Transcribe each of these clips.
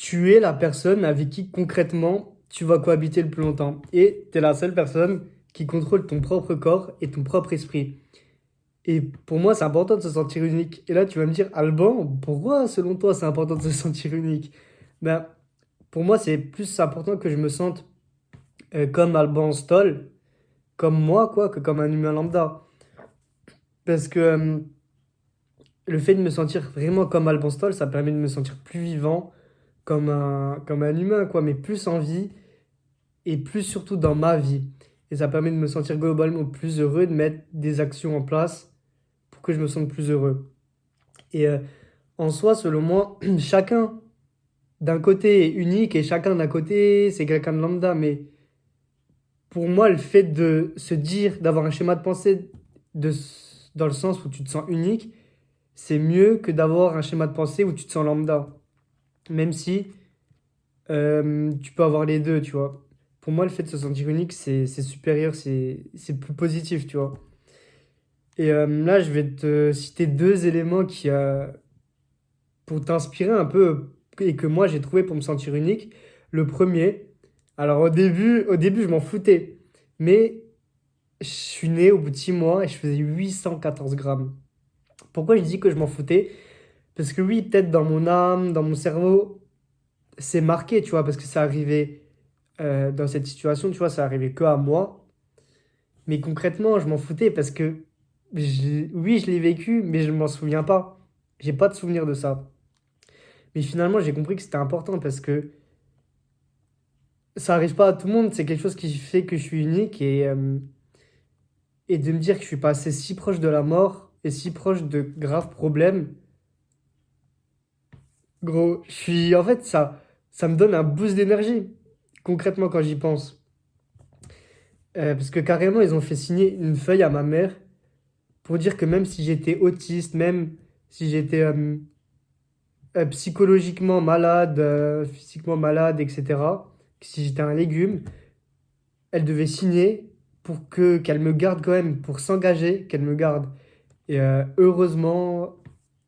tu es la personne avec qui concrètement tu vas cohabiter le plus longtemps. Et tu es la seule personne qui contrôle ton propre corps et ton propre esprit. Et pour moi, c'est important de se sentir unique. Et là, tu vas me dire, Alban, pourquoi selon toi c'est important de se sentir unique? Ben, pour moi, c'est plus important que je me sente comme Alban Stoll, comme moi, quoi, que comme un humain lambda. Parce que le fait de me sentir vraiment comme Alban Stoll, ça permet de me sentir plus vivant, comme un humain, quoi, mais plus en vie et plus surtout dans ma vie. Et ça permet de me sentir globalement plus heureux, de mettre des actions en place pour que je me sente plus heureux. Et en soi, selon moi, chacun d'un côté est unique et chacun d'un côté c'est quelqu'un de lambda. Mais pour moi, le fait de se dire, d'avoir un schéma de pensée dans le sens où tu te sens unique, c'est mieux que d'avoir un schéma de pensée où tu te sens lambda. Même si tu peux avoir les deux, tu vois. Pour moi, le fait de se sentir unique, c'est supérieur, c'est plus positif, tu vois. Et là, je vais te citer deux éléments pour t'inspirer un peu et que moi j'ai trouvé pour me sentir unique. Le premier, alors au début je m'en foutais, mais je suis né au bout de 6 mois et je faisais 814 grammes. Pourquoi je dis que je m'en foutais? Parce que oui, peut-être dans mon âme, dans mon cerveau, c'est marqué, tu vois, parce que ça arrivait dans cette situation, tu vois, ça arrivait que à moi. Mais concrètement, je m'en foutais parce que oui, je l'ai vécu, mais je m'en souviens pas. J'ai pas de souvenir de ça. Mais finalement, j'ai compris que c'était important parce que ça arrive pas à tout le monde. C'est quelque chose qui fait que je suis unique et de me dire que je suis passé si proche de la mort et si proche de graves problèmes. Gros, en fait, ça me donne un boost d'énergie, concrètement, quand j'y pense. Parce que carrément, ils ont fait signer une feuille à ma mère pour dire que même si j'étais autiste, même si j'étais psychologiquement malade, physiquement malade, etc., que si j'étais un légume, elle devait signer pour qu'elle me garde quand même, pour s'engager, qu'elle me garde. Et heureusement,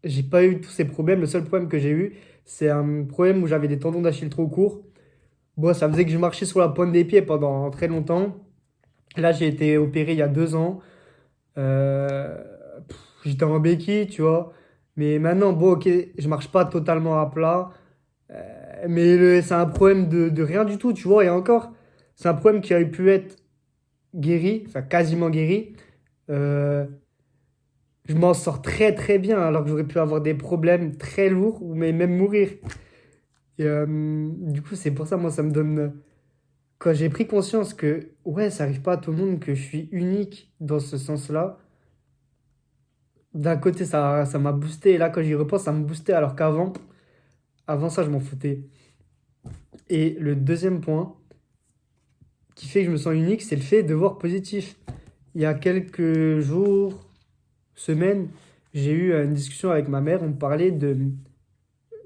j'ai pas eu tous ces problèmes. Le seul problème que j'ai eu, c'est un problème où j'avais des tendons d'Achille trop courts. Bon, ça faisait que je marchais sur la pointe des pieds pendant très longtemps. Là, j'ai été opéré il y a 2 ans. Euh, J'étais en béquille, tu vois. Mais maintenant, bon, ok, je marche pas totalement à plat. Mais c'est un problème de rien du tout, tu vois. Et encore, c'est un problème qui aurait pu être guéri, enfin quasiment guéri. Euh, je m'en sors très très bien alors que j'aurais pu avoir des problèmes très lourds ou même mourir. Et du coup, c'est pour ça, moi, ça me donne. Quand j'ai pris conscience que, ouais, ça arrive pas à tout le monde, que je suis unique dans ce sens-là, d'un côté, ça m'a boosté. Et là, quand j'y repense, ça me boostait alors avant ça, je m'en foutais. Et le deuxième point qui fait que je me sens unique, c'est le fait de voir positif. Il y a quelques jours, semaines, j'ai eu une discussion avec ma mère. On parlait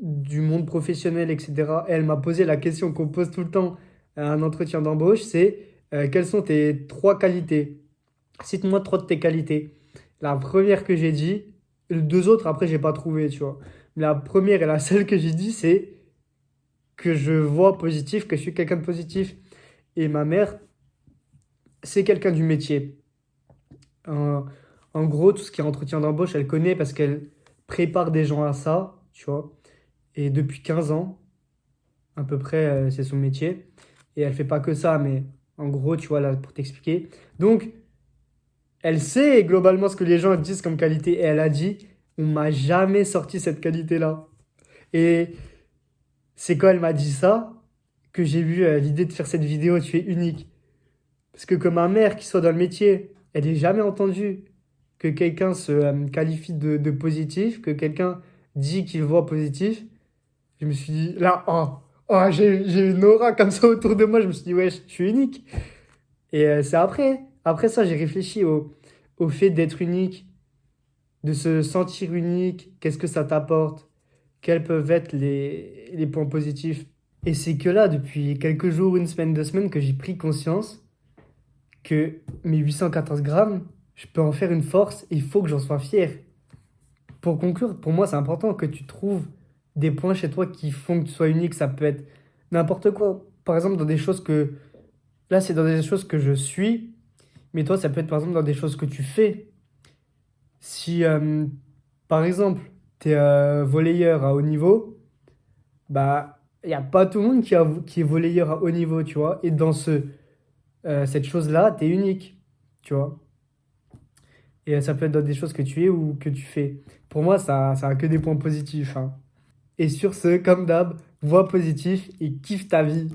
du monde professionnel, etc. Et elle m'a posé la question qu'on pose tout le temps à un entretien d'embauche, c'est quelles sont tes trois qualités? Cite-moi trois de tes qualités. La première que j'ai dit, les deux autres, après, j'ai pas trouvé, tu vois. Mais la première et la seule que j'ai dit, c'est que je vois positif, que je suis quelqu'un de positif. Et ma mère, c'est quelqu'un du métier. En, en gros, tout ce qui est entretien d'embauche, elle connaît parce qu'elle prépare des gens à ça, tu vois. Et depuis 15 ans, à peu près, c'est son métier. Et elle fait pas que ça, mais en gros, tu vois, là, pour t'expliquer. Donc, elle sait globalement ce que les gens disent comme qualité. Et elle a dit, on m'a jamais sorti cette qualité-là. Et c'est quand elle m'a dit ça que j'ai eu l'idée de faire cette vidéo. Tu es unique. Parce que comme ma mère qui soit dans le métier, elle n'est jamais entendue que quelqu'un se qualifie de positif, que quelqu'un dit qu'il voit positif. Je me suis dit, là, oh, j'ai une aura comme ça autour de moi. Je me suis dit, ouais, je suis unique. Et c'est après ça, j'ai réfléchi au fait d'être unique, de se sentir unique. Qu'est-ce que ça t'apporte? Quels peuvent être les points positifs? Et c'est que là, depuis quelques jours, une semaine, 2 semaines, que j'ai pris conscience que mes 814 grammes, je peux en faire une force et il faut que j'en sois fier. Pour conclure, pour moi, c'est important que tu trouves des points chez toi qui font que tu sois unique. Ça peut être n'importe quoi. Par exemple, dans des choses que... Là, c'est dans des choses que je suis, mais toi, ça peut être par exemple dans des choses que tu fais. Si, par exemple, tu es volleyeur à haut niveau, bah, il n'y a pas tout le monde qui est volleyeur à haut niveau, tu vois. Et dans cette chose-là, tu es unique, tu vois. Et ça peut être dans des choses que tu es ou que tu fais. Pour moi, ça a que des points positifs, hein. Et sur ce, comme d'hab, vois positif et kiffe ta vie.